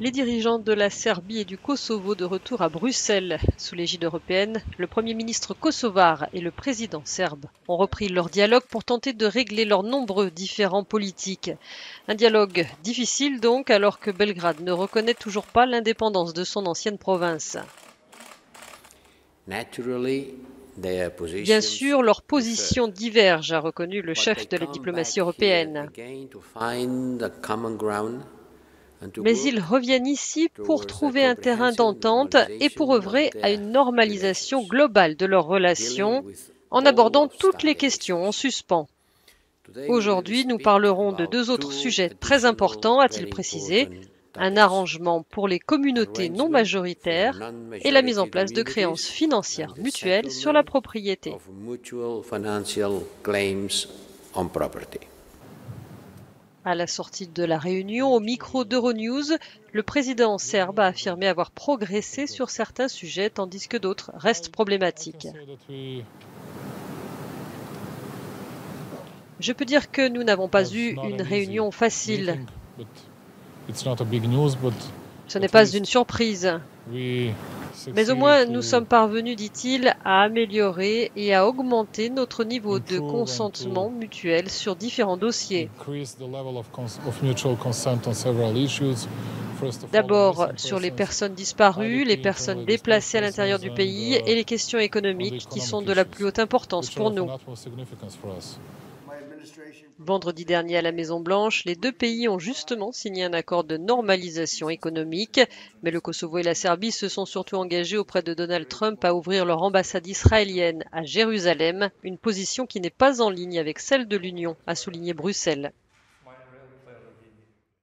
Les dirigeants de la Serbie et du Kosovo de retour à Bruxelles. Sous l'égide européenne, le Premier ministre kosovar et le président serbe ont repris leur dialogue pour tenter de régler leurs nombreux différends politiques. Un dialogue difficile donc, alors que Belgrade ne reconnaît toujours pas l'indépendance de son ancienne province. Bien sûr, leurs positions divergent, a reconnu le chef de la diplomatie européenne. Mais ils reviennent ici pour trouver un terrain d'entente et pour œuvrer à une normalisation globale de leurs relations en abordant toutes les questions en suspens. Aujourd'hui, nous parlerons de deux autres sujets très importants, a-t-il précisé, un arrangement pour les communautés non majoritaires et la mise en place de créances financières mutuelles sur la propriété. À la sortie de la réunion, au micro d'Euronews, le président serbe a affirmé avoir progressé sur certains sujets tandis que d'autres restent problématiques. Je peux dire que nous n'avons pas eu une réunion facile. Ce n'est pas une surprise. Mais au moins, nous sommes parvenus, dit-il, à améliorer et à augmenter notre niveau de consentement mutuel sur différents dossiers. D'abord sur les personnes disparues, les personnes déplacées à l'intérieur du pays et les questions économiques qui sont de la plus haute importance pour nous. Vendredi dernier à la Maison-Blanche, les deux pays ont justement signé un accord de normalisation économique, mais le Kosovo et la Serbie se sont surtout engagés auprès de Donald Trump à ouvrir leur ambassade israélienne à Jérusalem, une position qui n'est pas en ligne avec celle de l'Union, a souligné Bruxelles.